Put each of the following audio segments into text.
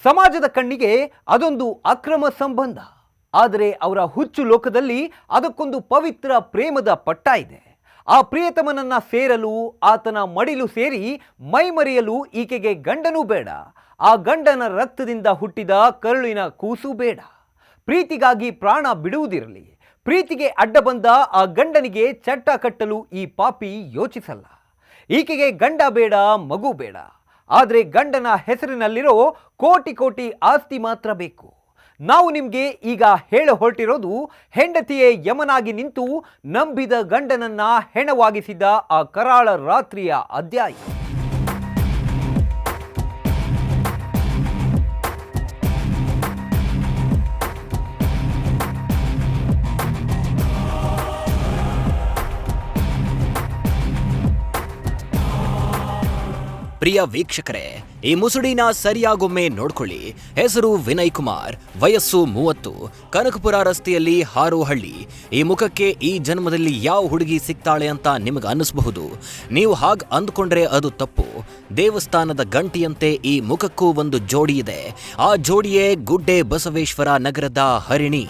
ಸಮಾಜದ ಕಣ್ಣಿಗೆ ಅದೊಂದು ಅಕ್ರಮ ಸಂಬಂಧ. ಆದರೆ ಅವರ ಹುಚ್ಚು ಲೋಕದಲ್ಲಿ ಅದಕ್ಕೊಂದು ಪವಿತ್ರ ಪ್ರೇಮದ ಪಟ್ಟ ಇದೆ. ಆ ಪ್ರಿಯತಮನನ್ನ ಸೇರಲು, ಆತನ ಮಡಿಲು ಸೇರಿ ಮೈಮರೆಯಲು ಈಕೆಗೆ ಗಂಡನೂ ಬೇಡ. ಆ ಗಂಡನ ರಕ್ತದಿಂದ ಹುಟ್ಟಿದ ಕರುಳಿನ ಕೂಸು ಬೇಡ. ಪ್ರೀತಿಗಾಗಿ ಪ್ರಾಣ ಬಿಡುವುದಿರಲಿ. ಪ್ರೀತಿಗೆ ಅಡ್ಡ ಬಂದ ಆ ಗಂಡನಿಗೆ ಚಟ್ಟ ಕಟ್ಟಲು ಈ ಪಾಪಿ ಯೋಚಿಸಲ್ಲ. ಈಕೆಗೆ ಗಂಡ ಬೇಡ, ಮಗು ಬೇಡ. ಆದರೆ ಗಂಡನ ಹೆಸರಿನಲ್ಲಿರೋ ಕೋಟಿ ಕೋಟಿ ಆಸ್ತಿ ಮಾತ್ರ ಬೇಕು. ನಾವು ನಿಮಗೆ ಈಗ ಹೊರಟಿರೋದು ಹೆಂಡತಿಯೇ ಯಮನಾಗಿ ನಿಂತು ನಂಬಿದ ಗಂಡನನ್ನ ಹೆಣವಾಗಿಸಿದ ಆ ಕರಾಳ ರಾತ್ರಿಯ ಅಧ್ಯಾಯ. ಪ್ರಿಯ ವೀಕ್ಷಕರೇ, ಈ ಮುಸುಡಿನ ಸರಿಯಾಗೊಮ್ಮೆ ನೋಡ್ಕೊಳ್ಳಿ. ಹೆಸರು ವಿನಯ್ ಕುಮಾರ್, ವಯಸ್ಸು 30, ಕನಕಪುರ ರಸ್ತೆಯಲ್ಲಿ ಹಾರೋಹಳ್ಳಿ. ಈ ಮುಖಕ್ಕೆ ಈ ಜನ್ಮದಲ್ಲಿ ಯಾವ ಹುಡುಗಿ ಸಿಗ್ತಾಳೆ ಅಂತ ನಿಮಗೆ ಅನ್ನಿಸಬಹುದು. ನೀವು ಹಾಗೆ ಅಂದ್ಕೊಂಡ್ರೆ ಅದು ತಪ್ಪು. ದೇವಸ್ಥಾನದ ಗಂಟಿಯಂತೆ ಈ ಮುಖಕ್ಕೂ ಒಂದು ಜೋಡಿ ಇದೆ. ಆ ಜೋಡಿಯೇ ಗುಡ್ಡೆ ಬಸವೇಶ್ವರ ನಗರದ ಹರಿಣಿ.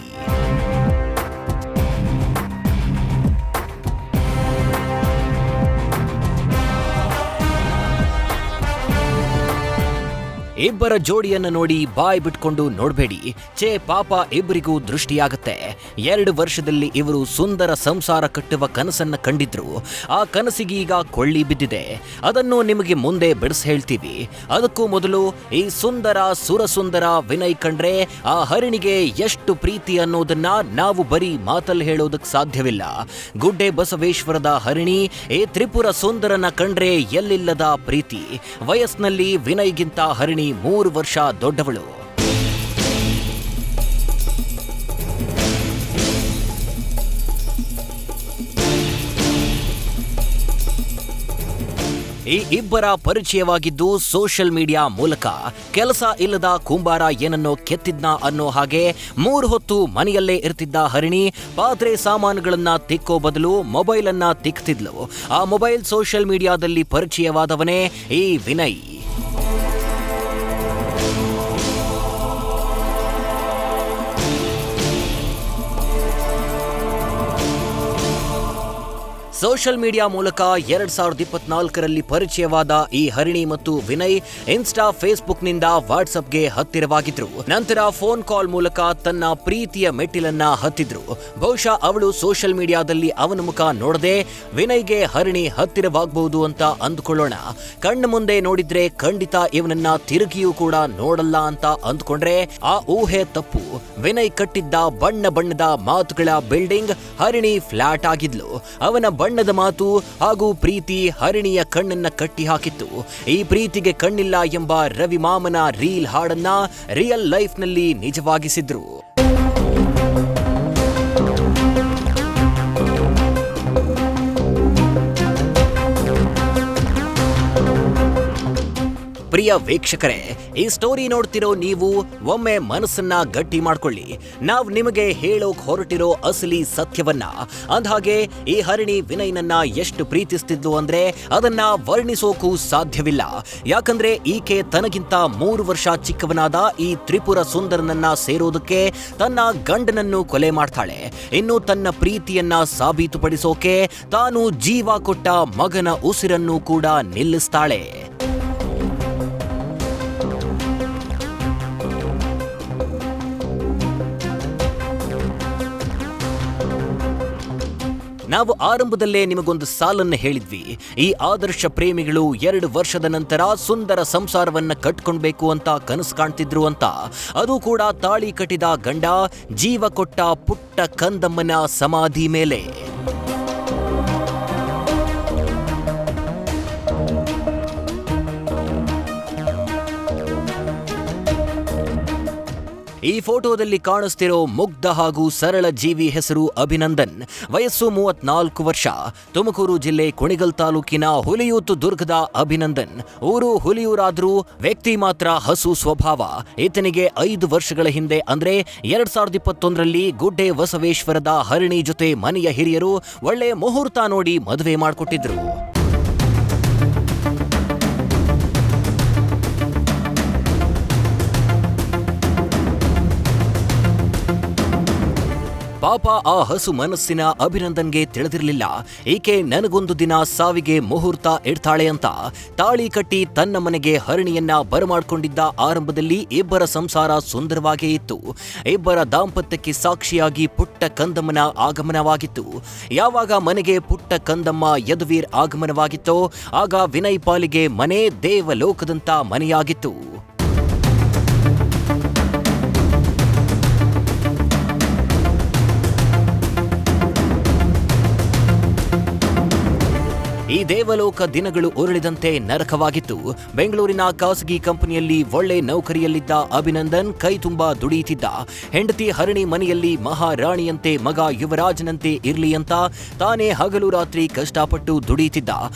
ಇಬ್ಬರ ಜೋಡಿಯನ್ನು ನೋಡಿ ಬಾಯ್ ಬಿಟ್ಕೊಂಡು ನೋಡಬೇಡಿ. ಛೇ ಪಾಪ, ಇಬ್ಬರಿಗೂ ದೃಷ್ಟಿಯಾಗತ್ತೆ. 2 ವರ್ಷದಲ್ಲಿ ಇವರು ಸುಂದರ ಸಂಸಾರ ಕಟ್ಟುವ ಕನಸನ್ನ ಕಂಡಿದ್ರು. ಆ ಕನಸಿಗೀಗ ಕೊಳ್ಳಿ ಬಿದ್ದಿದೆ. ಅದನ್ನು ನಿಮಗೆ ಮುಂದೆ ಬಿಡಿಸಿ ಹೇಳ್ತೀವಿ. ಅದಕ್ಕೂ ಮೊದಲು ಈ ಸುಂದರ ಸುರಸುಂದರ ವಿನಯ್ ಕಂಡ್ರೆ ಆ ಹರಿಣಿಗೆ ಎಷ್ಟು ಪ್ರೀತಿ ಅನ್ನೋದನ್ನ ನಾವು ಬರೀ ಮಾತಲ್ಲಿ ಹೇಳೋದಕ್ಕೆ ಸಾಧ್ಯವಿಲ್ಲ. ಗುಡ್ಡೆ ಬಸವೇಶ್ವರದ ಹರಿಣಿ ಈ ತ್ರಿಪುರ ಸುಂದರನ ಕಂಡ್ರೆ ಎಲ್ಲಿಲ್ಲದ ಪ್ರೀತಿ. ವಯಸ್ಸಿನಲ್ಲಿ ವಿನಯ್ಗಿಂತ ಹರಿಣಿ 3 ವರ್ಷ ದೊಡ್ಡವಳು. ಈ ಇಬ್ಬರ ಪರಿಚಯವಾಗಿದ್ದು ಸೋಷಿಯಲ್ ಮೀಡಿಯಾ ಮೂಲಕ. ಕೆಲಸ ಇಲ್ಲದ ಕುಂಬಾರ ಏನನ್ನೋ ಕೆತ್ತಿದ್ನ ಅನ್ನೋ ಹಾಗೆ 3 ಹೊತ್ತು ಮನೆಯಲ್ಲೇ ಇರ್ತಿದ್ದ ಹರಿಣಿ ಪಾತ್ರೆ ಸಾಮಾನುಗಳನ್ನ ತಿಕ್ಕೋ ಬದಲು ಮೊಬೈಲ್ ಅನ್ನ ತಿಕ್ತಿದ್ಲು. ಆ ಮೊಬೈಲ್ ಸೋಷಿಯಲ್ ಮೀಡಿಯಾದಲ್ಲಿ ಪರಿಚಯವಾದವನೇ ಈ ವಿನಯ್. ಸೋಷಿಯಲ್ ಮೀಡಿಯಾ ಮೂಲಕ 2024ರಲ್ಲಿ ಪರಿಚಯವಾದ ಈ ಹರಿಣಿ ಮತ್ತು ವಿನಯ್ ಇನ್ಸ್ಟಾ, ಫೇಸ್ಬುಕ್ನಿಂದ ವಾಟ್ಸಪ್ಗೆ ಹತ್ತಿರವಾಗಿದ್ರು. ನಂತರ ಫೋನ್ ಕಾಲ್ ಮೂಲಕ ತನ್ನ ಪ್ರೀತಿಯ ಮೆಟ್ಟಿಲನ್ನ ಹತ್ತಿದ್ರು. ಬಹುಶಃ ಅವಳು ಸೋಷಿಯಲ್ ಮೀಡಿಯಾದಲ್ಲಿ ಅವನ ಮುಖ ನೋಡದೆ ವಿನಯ್ಗೆ ಹರಿಣಿ ಹತ್ತಿರವಾಗಬಹುದು ಅಂತ ಅಂದ್ಕೊಳ್ಳೋಣ. ಕಣ್ಣು ಮುಂದೆ ನೋಡಿದ್ರೆ ಖಂಡಿತ ಇವನನ್ನ ತಿರುಗಿಯೂ ಕೂಡ ನೋಡಲ್ಲ ಅಂತ ಅಂದ್ಕೊಂಡ್ರೆ ಆ ಊಹೆ ತಪ್ಪು. ವಿನಯ್ ಕಟ್ಟಿದ್ದ ಬಣ್ಣ ಬಣ್ಣದ ಮಾತುಗಳ ಬಿಲ್ಡಿಂಗ್, ಹರಿಣಿ ಫ್ಲಾಟ್ ಆಗಿದ್ಲು. ಅವನ ಬಣ್ಣದ ಮಾತು ಹಾಗೂ ಪ್ರೀತಿ ಹರಿಣಿಯ ಕಣ್ಣನ್ನ ಕಟ್ಟಿ ಹಾಕಿತ್ತು. ಈ ಪ್ರೀತಿಗೆ ಕಣ್ಣಿಲ್ಲ ಎಂಬ ರವಿ ಮಾಮನ ರೀಲ್ ಹಾಡನ್ನ ರಿಯಲ್ ಲೈಫ್ ನಲ್ಲಿ ನಿಜವಾಗಿಸಿದ್ರು. ಪ್ರಿಯ ವೀಕ್ಷಕರೇ, ಈ ಸ್ಟೋರಿ ನೋಡ್ತಿರೋ ನೀವು ಒಮ್ಮೆ ಮನಸ್ಸನ್ನ ಗಟ್ಟಿ ಮಾಡ್ಕೊಳ್ಳಿ. ನಾವು ನಿಮಗೆ ಹೇಳೋಕ್ ಹೊರಟಿರೋ ಅಸಲಿ ಸತ್ಯವನ್ನ. ಅಂದ್ಹಾಗೆ ಈ ಹರಿಣಿ ವಿನಯ್ನನ್ನ ಎಷ್ಟು ಪ್ರೀತಿಸ್ತಿದ್ಲು ಅಂದ್ರೆ ಅದನ್ನ ವರ್ಣಿಸೋಕು ಸಾಧ್ಯವಿಲ್ಲ. ಯಾಕಂದ್ರೆ ಈಕೆ ತನಗಿಂತ 3 ವರ್ಷ ಚಿಕ್ಕವನಾದ ಈ ತ್ರಿಪುರ ಸುಂದರನನ್ನ ಸೇರೋದಕ್ಕೆ ತನ್ನ ಗಂಡನನ್ನು ಕೊಲೆ ಮಾಡ್ತಾಳೆ. ಇನ್ನು ತನ್ನ ಪ್ರೀತಿಯನ್ನ ಸಾಬೀತುಪಡಿಸೋಕೆ ತಾನು ಜೀವ ಕೊಟ್ಟ ಮಗನ ಉಸಿರನ್ನು ಕೂಡ ನಿಲ್ಲಿಸ್ತಾಳೆ. ನಾವು ಆರಂಭದಲ್ಲೇ ನಿಮಗೊಂದು ಸಾಲನ್ನು ಹೇಳಿದ್ವಿ. ಈ ಆದರ್ಶ ಪ್ರೇಮಿಗಳು 2 ವರ್ಷದ ನಂತರ ಸುಂದರ ಸಂಸಾರವನ್ನ ಕಟ್ಕೊಳ್ಬೇಕು ಅಂತ ಕನಸು ಕಾಣ್ತಿದ್ರು ಅಂತ. ಅದು ಕೂಡ ತಾಳಿ ಕಟ್ಟಿದ ಗಂಡ ಜೀವ ಕೊಟ್ಟ ಪುಟ್ಟ ಕಂದಮ್ಮನ ಸಮಾಧಿ ಮೇಲೆ. ಈ ಫೋಟೋದಲ್ಲಿ ಕಾಣಿಸ್ತಿರೋ ಮುಗ್ಧ ಹಾಗೂ ಸರಳ ಜೀವಿ ಹೆಸರು ಅಭಿನಂದನ್. ವಯಸ್ಸು 34 ವರ್ಷ. ತುಮಕೂರು ಜಿಲ್ಲೆ ಕುಣಿಗಲ್ ತಾಲೂಕಿನ ಹುಲಿಯೂತು ದುರ್ಗದ ಅಭಿನಂದನ್. ಊರು ಹುಲಿಯೂರಾದ್ರೂ ವ್ಯಕ್ತಿ ಮಾತ್ರ ಹಸು ಸ್ವಭಾವ. ಈತನಿಗೆ 5 ವರ್ಷಗಳ ಹಿಂದೆ ಅಂದ್ರೆ 2021ರಲ್ಲಿ ಗುಡ್ಡೆ ಬಸವೇಶ್ವರದ ಹರಿಣಿ ಜೊತೆ ಮನೆಯ ಹಿರಿಯರು ಒಳ್ಳೆ ಮುಹೂರ್ತ ನೋಡಿ ಮದುವೆ ಮಾಡಿಕೊಟ್ಟಿದ್ರು. ಪಾಪ ಆ ಹಸು ಮನಸ್ಸಿನ ಅಭಿನಂದನ್ಗೆ ತಿಳಿದಿರಲಿಲ್ಲ ಈಕೆ ನನಗೊಂದು ದಿನ ಸಾವಿಗೆ ಮುಹೂರ್ತ ಇಡ್ತಾಳೆ ಅಂತ. ತಾಳಿ ಕಟ್ಟಿ ತನ್ನ ಮನೆಗೆ ಹರಿಣಿಯನ್ನ ಬರಮಾಡ್ಕೊಂಡಿದ್ದ ಆರಂಭದಲ್ಲಿ ಇಬ್ಬರ ಸಂಸಾರ ಸುಂದರವಾಗೇ ಇತ್ತು. ಇಬ್ಬರ ದಾಂಪತ್ಯಕ್ಕೆ ಸಾಕ್ಷಿಯಾಗಿ ಪುಟ್ಟ ಕಂದಮ್ಮನ ಆಗಮನವಾಗಿತ್ತು. ಯಾವಾಗ ಮನೆಗೆ ಪುಟ್ಟ ಕಂದಮ್ಮ ಯದುವೀರ್ ಆಗಮನವಾಗಿತ್ತೋ ಆಗ ವಿನಯ್ ಪಾಲಿಗೆ ಮನೆ ದೇವಲೋಕದಂತ ಮನೆಯಾಗಿತ್ತು. ಈ ದೇವಲೋಕ ದಿನಗಳು ಉರುಳಿದಂತೆ ನರಕವಾಗಿತ್ತು. ಬೆಂಗಳೂರಿನ ಖಾಸಗಿ ಕಂಪನಿಯಲ್ಲಿ ಒಳ್ಳೆ ನೌಕರಿಯಲ್ಲಿದ್ದ ಅಭಿನಂದನ್ ಕೈ ತುಂಬಾ ದುಡಿಯುತ್ತಿದ್ದ. ಹೆಂಡತಿ ಹರಿಣಿ ಮನೆಯಲ್ಲಿ ಮಹಾರಾಣಿಯಂತೆ, ಮಗ ಯುವರಾಜನಂತೆ ಇರ್ಲಿ ಅಂತ ತಾನೇ ಹಗಲು ರಾತ್ರಿ ಕಷ್ಟಪಟ್ಟು ದುಡಿಯುತ್ತಿದ್ದ.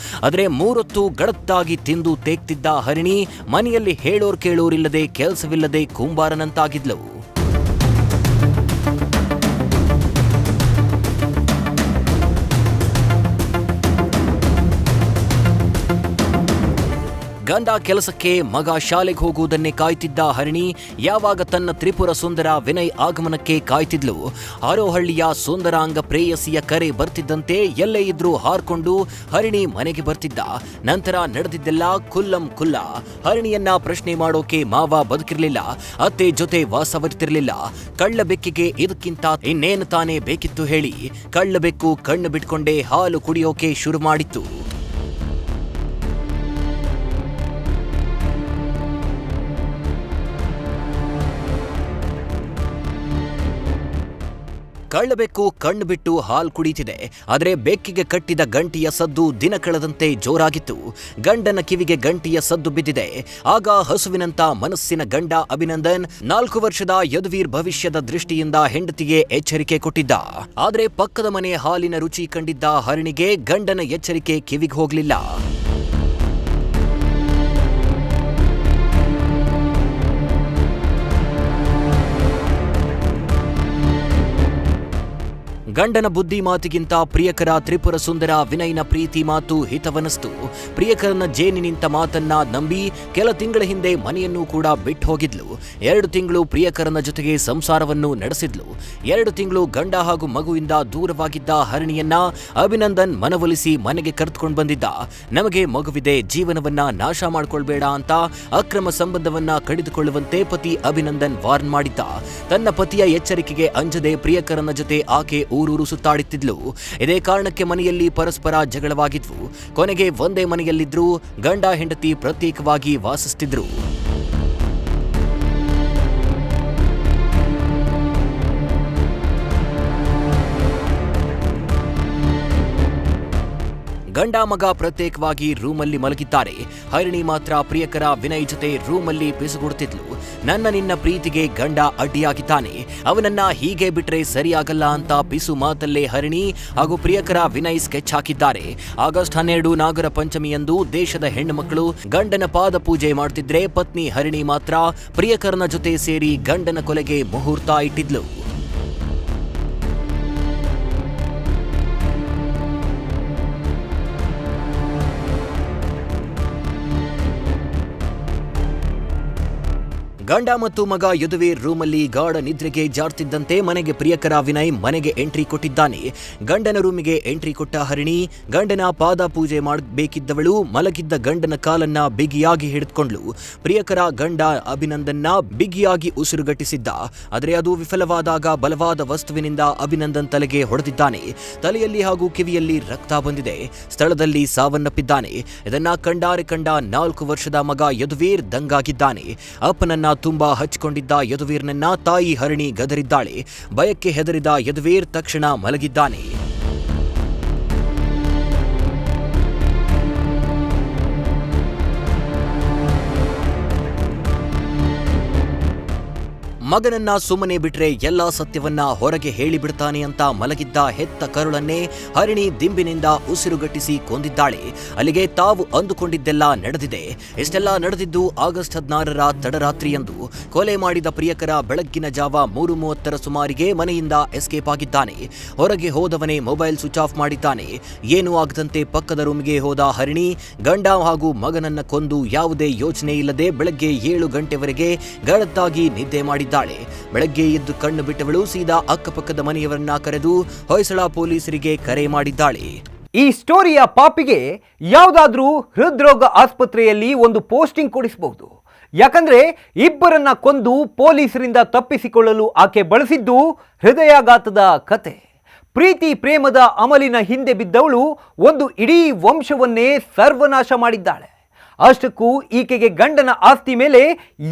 ಆದರೆ ಮೂರೊತ್ತು ಗಡತ್ತಾಗಿ ತಿಂದು ತೇಗ್ತಿದ್ದ ಹರಿಣಿ ಮನೆಯಲ್ಲಿ ಹೇಳೋರ್ ಕೇಳೋರಿಲ್ಲದೆ ಕೆಲಸವಿಲ್ಲದೆ ಕುಂಬಾರನಂತಾಗಿದ್ಲು. ಗಂಡ ಕೆಲಸಕ್ಕೆ, ಮಗ ಶಾಲೆಗೆ ಹೋಗುವುದನ್ನೇ ಕಾಯ್ತಿದ್ದ ಹರಿಣಿ ಯಾವಾಗ ತನ್ನ ತ್ರಿಪುರ ಸುಂದರ ವಿನಯ್ ಆಗಮನಕ್ಕೆ ಕಾಯ್ತಿದ್ಲು. ಹಾರೋಹಳ್ಳಿಯ ಸುಂದರಾಂಗ ಪ್ರೇಯಸಿಯ ಕರೆ ಬರ್ತಿದ್ದಂತೆ ಎಲ್ಲೇ ಇದ್ರೂ ಹಾರ್ಕೊಂಡು ಹರಿಣಿ ಮನೆಗೆ ಬರ್ತಿದ್ದ. ನಂತರ ನಡೆದಿದ್ದೆಲ್ಲ ಕುಲ್ಲಂ ಕುಲ್ಲ. ಹರಿಣಿಯನ್ನ ಪ್ರಶ್ನೆ ಮಾಡೋಕೆ ಮಾವ ಬದುಕಿರ್ಲಿಲ್ಲ, ಅತ್ತೆ ಜೊತೆ ವಾಸವಿರ್ತಿರ್ಲಿಲ್ಲ. ಕಳ್ಳ ಬೆಕ್ಕಿಗೆ ಇದಕ್ಕಿಂತ ಇನ್ನೇನು ತಾನೇ ಬೇಕಿತ್ತು ಹೇಳಿ. ಕಳ್ಳ ಬೆಕ್ಕು ಕಣ್ಣು ಬಿಟ್ಕೊಂಡೇ ಹಾಲು ಕುಡಿಯೋಕೆ ಶುರು ಮಾಡಿತ್ತು. ಕಳ್ಳಬೆಕ್ಕು ಕಣ್ಣು ಬಿಟ್ಟು ಹಾಲು ಕುಡಿತಿದೆ. ಆದರೆ ಬೆಕ್ಕಿಗೆ ಕಟ್ಟಿದ ಗಂಟಿಯ ಸದ್ದು ದಿನ ಕಳೆದಂತೆ ಜೋರಾಗಿತ್ತು. ಗಂಡನ ಕಿವಿಗೆ ಗಂಟಿಯ ಸದ್ದು ಬಿದ್ದಿದೆ. ಆಗ ಹಸುವಿನಂತ ಮನಸ್ಸಿನ ಗಂಡ ಅಭಿನಂದನ್ 4 ವರ್ಷದ ಯದುವೀರ್ ಭವಿಷ್ಯದ ದೃಷ್ಟಿಯಿಂದ ಹೆಂಡತಿಗೆ ಎಚ್ಚರಿಕೆ ಕೊಟ್ಟಿದ್ದ. ಆದರೆ ಪಕ್ಕದ ಮನೆ ಹಾಲಿನ ರುಚಿ ಕಂಡಿದ್ದ ಹರಿಣಿಗೆ ಗಂಡನ ಎಚ್ಚರಿಕೆ ಕಿವಿಗೆ ಹೋಗ್ಲಿಲ್ಲ. ಗಂಡನ ಬುದ್ಧಿ ಮಾತಿಗಿಂತ ಪ್ರಿಯಕರ ತ್ರಿಪುರ ಸುಂದರ ವಿನಯ್ನ ಪ್ರೀತಿ ಮಾತು ಹಿತವನಿಸ್ತು. ಪ್ರಿಯಕರನ ಜೇನಿನಿಂತ ಮಾತನ್ನ ನಂಬಿ ಕೆಲ ತಿಂಗಳ ಹಿಂದೆ ಮನೆಯನ್ನು ಕೂಡ ಬಿಟ್ಟು ಹೋಗಿದ್ಲು. 2 ತಿಂಗಳು ಪ್ರಿಯಕರನ ಜೊತೆಗೆ ಸಂಸಾರವನ್ನು ನಡೆಸಿದ್ಲು. 2 ತಿಂಗಳು ಗಂಡ ಹಾಗೂ ಮಗುವಿಂದ ದೂರವಾಗಿದ್ದ ಹರಿಣಿಯನ್ನ ಅಭಿನಂದನ್ ಮನವೊಲಿಸಿ ಮನೆಗೆ ಕರೆದುಕೊಂಡು ಬಂದಿದ್ದ. ನಮಗೆ ಮಗುವಿದೆ, ಜೀವನವನ್ನ ನಾಶ ಮಾಡ್ಕೊಳ್ಬೇಡ ಅಂತ ಅಕ್ರಮ ಸಂಬಂಧವನ್ನ ಕಡಿದುಕೊಳ್ಳುವಂತೆ ಪತಿ ಅಭಿನಂದನ್ ವಾರ್ನ್ ಮಾಡಿದ್ದ. ತನ್ನ ಪತಿಯ ಎಚ್ಚರಿಕೆಗೆ ಅಂಜದೆ ಪ್ರಿಯಕರನ ಜೊತೆ ಆಕೆ ಊರೂರು ಸುತ್ತಾಡುತ್ತಿದ್ಲು. ಇದೇ ಕಾರಣಕ್ಕೆ ಮನೆಯಲ್ಲಿ ಪರಸ್ಪರ ಜಗಳವಾಗಿದ್ವು. ಕೊನೆಗೆ ಒಂದೇ ಮನೆಯಲ್ಲಿದ್ರು ಗಂಡ ಹೆಂಡತಿ ಪ್ರತ್ಯೇಕವಾಗಿ ವಾಸಿಸುತ್ತಿದ್ರು. ಗಂಡ ಮಗ ಪ್ರತ್ಯೇಕವಾಗಿ ರೂಮಲ್ಲಿ ಮಲಗಿದ್ದಾರೆ. ಹರಿಣಿ ಮಾತ್ರ ಪ್ರಿಯಕರ ವಿನಯ್ ಜೊತೆ ರೂಮಲ್ಲಿ ಪಿಸುಗುಡುತ್ತಿದ್ಲು. ನನ್ನ ನಿನ್ನ ಪ್ರೀತಿಗೆ ಗಂಡ ಅಡ್ಡಿಯಾಗಿದ್ದಾನೆ, ಅವನನ್ನ ಹೀಗೆ ಬಿಟ್ರೆ ಸರಿಯಾಗಲ್ಲ ಅಂತ ಪಿಸು ಮಾತಲ್ಲೇ ಹರಿಣಿ ಹಾಗೂ ಪ್ರಿಯಕರ ವಿನಯ್ ಸ್ಕೆಚ್ ಹಾಕಿದ್ದಾರೆ. ಆಗಸ್ಟ್ 12 ನಾಗರ ಪಂಚಮಿಯಂದು ದೇಶದ ಹೆಣ್ಣು ಮಕ್ಕಳು ಗಂಡನ ಪಾದ ಪೂಜೆ ಮಾಡ್ತಿದ್ರೆ ಪತ್ನಿ ಹರಿಣಿ ಮಾತ್ರ ಪ್ರಿಯಕರನ ಜೊತೆ ಸೇರಿ ಗಂಡನ ಕೊಲೆಗೆ ಮುಹೂರ್ತ ಇಟ್ಟಿದ್ಲು. ಗಂಡ ಮತ್ತು ಮಗ ಯದುವೀರ್ ರೂಮಲ್ಲಿ ಗಾಢ ನಿದ್ರೆಗೆ ಜಾರ್ತಿದ್ದಂತೆ ಮನೆಗೆ ಪ್ರಿಯಕರ ವಿನಯ್ ಮನೆಗೆ ಎಂಟ್ರಿ ಕೊಟ್ಟಿದ್ದಾನೆ. ಗಂಡನ ರೂಮಿಗೆ ಎಂಟ್ರಿ ಕೊಟ್ಟ ಹರಿಣಿ ಗಂಡನ ಪಾದ ಪೂಜೆ ಮಾಡಬೇಕಿದ್ದವಳು ಮಲಗಿದ್ದ ಗಂಡನ ಕಾಲನ್ನ ಬಿಗಿಯಾಗಿ ಹಿಡಿದುಕೊಂಡ್ಲು. ಪ್ರಿಯಕರ ಗಂಡ ಅಭಿನಂದನ್ನ ಬಿಗಿಯಾಗಿ ಉಸಿರುಗಟ್ಟಿಸಿದ್ದ. ಆದರೆ ಅದು ವಿಫಲವಾದಾಗ ಬಲವಾದ ವಸ್ತುವಿನಿಂದ ಅಭಿನಂದನ್ ತಲೆಗೆ ಹೊಡೆದಿದ್ದಾನೆ. ತಲೆಯಲ್ಲಿ ಹಾಗೂ ಕಿವಿಯಲ್ಲಿ ರಕ್ತ ಬಂದಿದೆ. ಸ್ಥಳದಲ್ಲಿ ಸಾವನ್ನಪ್ಪಿದ್ದಾನೆ. ಇದನ್ನ ಕಂಡಾರೆ ಕಂಡ 4 ವರ್ಷದ ಮಗ ಯದುವೀರ್ ದಂಗಾಗಿದ್ದಾನೆ. ಅಪ್ಪನನ್ನ ತುಂಬಾ ಹಚ್ಚಿಕೊಂಡಿದ್ದ ಯದುವೀರ್ನನ್ನ ತಾಯಿ ಹರಿಣಿ ಗದರಿದ್ದಾಳೆ. ಭಯಕ್ಕೆ ಹೆದರಿದ ಯದುವೀರ್ ತಕ್ಷಣ ಮಲಗಿದ್ದಾನೆ. ಮಗನನ್ನ ಸುಮ್ಮನೆ ಬಿಟ್ರೆ ಎಲ್ಲಾ ಸತ್ಯವನ್ನ ಹೊರಗೆ ಹೇಳಿಬಿಡ್ತಾನೆ ಅಂತ ಮಲಗಿದ್ದ ಹೆತ್ತ ಕರುಳನ್ನೇ ಹರಿಣಿ ದಿಂಬಿನಿಂದ ಉಸಿರುಗಟ್ಟಿಸಿ ಕೊಂದಿದ್ದಾಳೆ. ಅಲ್ಲಿಗೆ ತಾವು ಅಂದುಕೊಂಡಿದ್ದೆಲ್ಲ ನಡೆದಿದೆ. ಇಷ್ಟೆಲ್ಲ ನಡೆದಿದ್ದು ಆಗಸ್ಟ್ 16ರ ತಡರಾತ್ರಿಯಂದು. ಕೊಲೆ ಮಾಡಿದ ಪ್ರಿಯಕರ ಬೆಳಗ್ಗಿನ ಜಾವ 3:30 ಸುಮಾರಿಗೆ ಮನೆಯಿಂದ ಎಸ್ಕೇಪ್ ಆಗಿದ್ದಾನೆ. ಹೊರಗೆ ಹೋದವನೇ ಮೊಬೈಲ್ ಸ್ವಿಚ್ ಆಫ್ ಮಾಡಿದ್ದಾನೆ. ಏನೂ ಆಗದಂತೆ ಪಕ್ಕದ ರೂಮಿಗೆ ಹೋದ ಹರಿಣಿ ಗಂಡ ಹಾಗೂ ಮಗನನ್ನ ಕೊಂದು ಯಾವುದೇ ಯೋಚನೆ ಇಲ್ಲದೆ ಬೆಳಗ್ಗೆ 7 ಗಂಟೆವರೆಗೆ ಗಡತ್ತಾಗಿ ನಿದ್ದೆ ಮಾಡಿದ್ದಾಳೆ. ಮಾಡಿದ್ದಾಳೆ. ಬೆಳಗ್ಗೆ ಎದ್ದು ಕಣ್ಣು ಬಿಟ್ಟವಳು ಸೀದಾ ಅಕ್ಕಪಕ್ಕದ ಮನೆಯವರನ್ನ ಕರೆದು ಹೊಯ್ಸಳ ಪೊಲೀಸರಿಗೆ ಕರೆ ಮಾಡಿದ್ದಾಳೆ. ಈ ಸ್ಟೋರಿಯ ಪಾಪಿಗೆ ಯಾವುದಾದ್ರೂ ಹೃದ್ರೋಗ ಆಸ್ಪತ್ರೆಯಲ್ಲಿ ಒಂದು ಪೋಸ್ಟಿಂಗ್ ಕೊಡಿಸಬಹುದು. ಯಾಕಂದ್ರೆ ಇಬ್ಬರನ್ನ ಕೊಂದು ಪೊಲೀಸರಿಂದ ತಪ್ಪಿಸಿಕೊಳ್ಳಲು ಆಕೆ ಬಳಸಿದ್ದು ಹೃದಯಾಘಾತದ ಕತೆ. ಪ್ರೀತಿ ಪ್ರೇಮದ ಅಮಲಿನ ಹಿಂದೆ ಬಿದ್ದವಳು ಒಂದು ಇಡೀ ವಂಶವನ್ನೇ ಸರ್ವನಾಶ ಮಾಡಿದ್ದಾಳೆ. ಅಷ್ಟಕ್ಕೂ ಈಕೆಗೆ ಗಂಡನ ಆಸ್ತಿ ಮೇಲೆ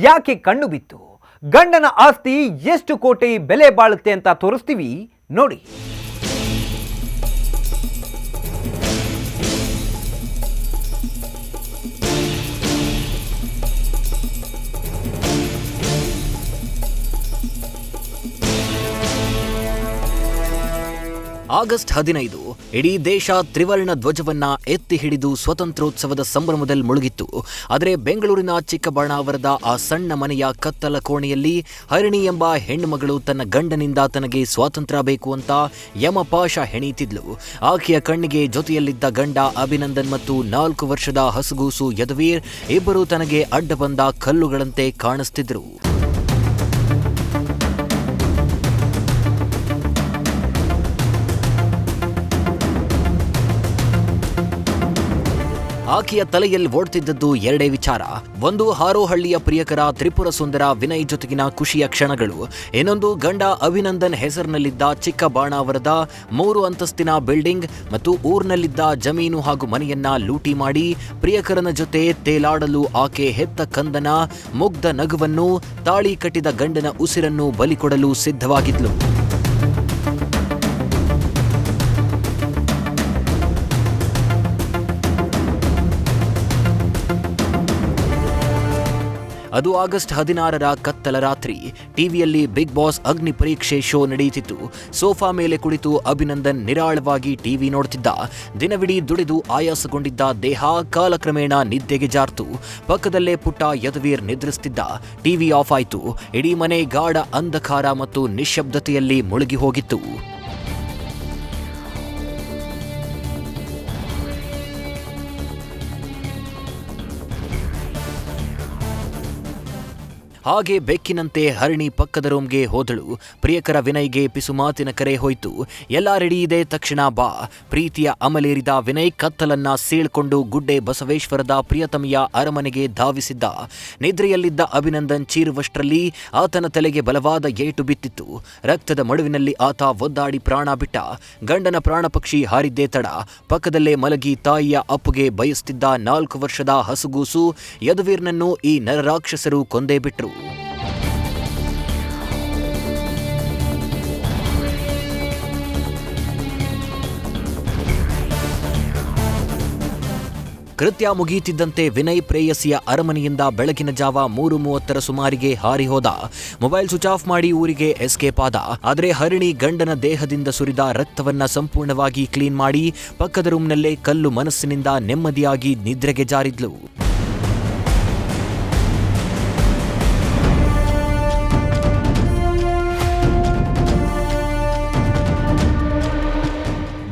ಯಾಕೆ ಕಣ್ಣು ಬಿತ್ತು? ಗಂಡನ ಆಸ್ತಿ ಎಷ್ಟು ಕೋಟಿ ಬೆಲೆ ಬಾಳುತ್ತೆ ಅಂತ ತೋರಿಸ್ತೀವಿ ನೋಡಿ. ಆಗಸ್ಟ್ 15 ಇಡೀ ದೇಶ ತ್ರಿವರ್ಣ ಧ್ವಜವನ್ನ ಎತ್ತಿ ಹಿಡಿದು ಸ್ವತಂತ್ರೋತ್ಸವದ ಸಂಭ್ರಮದಲ್ಲಿ ಮುಳುಗಿತ್ತು. ಆದರೆ ಬೆಂಗಳೂರಿನ ಚಿಕ್ಕಬಾಣಾವರದ ಆ ಸಣ್ಣ ಮನೆಯ ಕತ್ತಲ ಕೋಣೆಯಲ್ಲಿ ಹರಿಣಿ ಎಂಬ ಹೆಣ್ಣುಮಗಳು ತನ್ನ ಗಂಡನಿಂದ ತನಗೆ ಸ್ವಾತಂತ್ರ್ಯ ಬೇಕು ಅಂತ ಯಮಪಾಶ ಹೆಣೀತಿದ್ಲು. ಆಕೆಯ ಕಣ್ಣಿಗೆ ಜೊತೆಯಲ್ಲಿದ್ದ ಗಂಡ ಅಭಿನಂದನ್ ಮತ್ತು 4 ವರ್ಷದ ಹಸುಗೂಸು ಯದುವೀರ್ ಇಬ್ಬರು ತನಗೆ ಅಡ್ಡ ಬಂದ ಕಲ್ಲುಗಳಂತೆ ಕಾಣಿಸ್ತಿದ್ರು. ಆಕೆಯ ತಲೆಯಲ್ಲಿ ಓಡ್ತಿದ್ದದ್ದು ಎರಡೇ ವಿಚಾರ. ಒಂದು, ಹಾರೋಹಳ್ಳಿಯ ಪ್ರಿಯಕರ ತ್ರಿಪುರ ಸುಂದರ ವಿನಯ್ ಜೊತೆಗಿನ ಖುಷಿಯ ಕ್ಷಣಗಳು. ಇನ್ನೊಂದು, ಗಂಡ ಅಭಿನಂದನ್ ಹೆಸರಿನಲ್ಲಿದ್ದ ಚಿಕ್ಕಬಾಣಾವರದ 3 ಅಂತಸ್ತಿನ ಬಿಲ್ಡಿಂಗ್ ಮತ್ತು ಊರಿನಲ್ಲಿದ್ದ ಜಮೀನು ಹಾಗೂ ಮನೆಯನ್ನ ಲೂಟಿ ಮಾಡಿ ಪ್ರಿಯಕರನ ಜೊತೆ ತೇಲಾಡಲು ಆಕೆ ಹೆತ್ತ ಕಂದನ ಮುಗ್ಧ ನಗುವನ್ನು, ತಾಳಿ ಕಟ್ಟಿದ ಗಂಡನ ಉಸಿರನ್ನು ಬಲಿಕೊಡಲು ಸಿದ್ಧವಾಗಿದ್ಲು. ಅದು ಆಗಸ್ಟ್ 16ರ ಕತ್ತಲ ರಾತ್ರಿ. ಟಿವಿಯಲ್ಲಿ ಬಿಗ್ ಬಾಸ್ ಅಗ್ನಿ ಪರೀಕ್ಷೆ ಶೋ ನಡೆಯುತ್ತಿತ್ತು. ಸೋಫಾ ಮೇಲೆ ಕುಳಿತು ಅಭಿನಂದನ್ ನಿರಾಳವಾಗಿ ಟಿವಿ ನೋಡ್ತಿದ್ದ. ದಿನವಿಡೀ ದುಡಿದು ಆಯಾಸಗೊಂಡಿದ್ದ ದೇಹ ಕಾಲಕ್ರಮೇಣ ನಿದ್ದೆಗೆ ಜಾರ್ತು. ಪಕ್ಕದಲ್ಲೇ ಪುಟ್ಟ ಯದುವೀರ್ ನಿದ್ರಿಸ್ತಿದ್ದ. ಟಿವಿ ಆಫ್ ಆಯಿತು. ಇಡೀ ಮನೆ ಗಾಢ ಅಂಧಕಾರ ಮತ್ತು ನಿಶ್ಶಬ್ದತೆಯಲ್ಲಿ ಮುಳುಗಿ ಹೋಗಿತ್ತು. ಹಾಗೆ ಬೆಕ್ಕಿನಂತೆ ಹರಿಣಿ ಪಕ್ಕದ ರೂಮ್ಗೆ ಹೋದಳು. ಪ್ರಿಯಕರ ವಿನಯ್ಗೆ ಪಿಸುಮಾತಿನ ಕರೆ ಹೋಯ್ತು. ಎಲ್ಲ ರೆಡಿ ಇದೆ, ತಕ್ಷಣ ಬಾ. ಪ್ರೀತಿಯ ಅಮಲೇರಿದ ವಿನಯ್ ಕತ್ತಲನ್ನ ಸೀಳ್ಕೊಂಡು ಗುಡ್ಡೆ ಬಸವೇಶ್ವರದ ಪ್ರಿಯತಮಿಯ ಅರಮನೆಗೆ ಧಾವಿಸಿದ್ದ. ನಿದ್ರೆಯಲ್ಲಿದ್ದ ಅಭಿನಂದನ್ ಚೀರುವಷ್ಟರಲ್ಲಿ ಆತನ ತಲೆಗೆ ಬಲವಾದ ಏಟು ಬಿತ್ತಿತ್ತು. ರಕ್ತದ ಮಡುವಿನಲ್ಲಿ ಆತ ಒದ್ದಾಡಿ ಪ್ರಾಣ ಬಿಟ್ಟ. ಗಂಡನ ಪ್ರಾಣ ಪಕ್ಷಿ ಹಾರಿದ್ದೇ ತಡ. ಪಕ್ಕದಲ್ಲೇ ಮಲಗಿ ತಾಯಿಯ ಅಪ್ಪುಗೆ ಬಯಸ್ತಿದ್ದ 4 ವರ್ಷದ ಹಸುಗೂಸು ಯದುವೀರ್ನನ್ನು ಈ ನರರಾಕ್ಷಸರು ಕೊಂದೇ ಬಿಟ್ರು. ಕೃತ್ಯ ಮುಗಿಯುತ್ತಿದ್ದಂತೆ ವಿನಯ್ ಪ್ರೇಯಸಿಯ ಅರಮನೆಯಿಂದ ಬೆಳಗಿನ ಜಾವ 3:30 ಸುಮಾರಿಗೆ ಹಾರಿ ಹೋದ. ಮೊಬೈಲ್ ಸ್ವಿಚ್ ಆಫ್ ಮಾಡಿ ಊರಿಗೆ ಎಸ್ಕೇಪ್ ಆದ. ಆದರೆ ಹರಿಣಿ ಗಂಡನ ದೇಹದಿಂದ ಸುರಿದ ರಕ್ತವನ್ನ ಸಂಪೂರ್ಣವಾಗಿ ಕ್ಲೀನ್ ಮಾಡಿ ಪಕ್ಕದ ರೂಮ್ನಲ್ಲೇ ಕಲ್ಲು ಮನಸ್ಸಿನಿಂದ ನೆಮ್ಮದಿಯಾಗಿ ನಿದ್ರೆಗೆ ಜಾರಿದ್ಲು.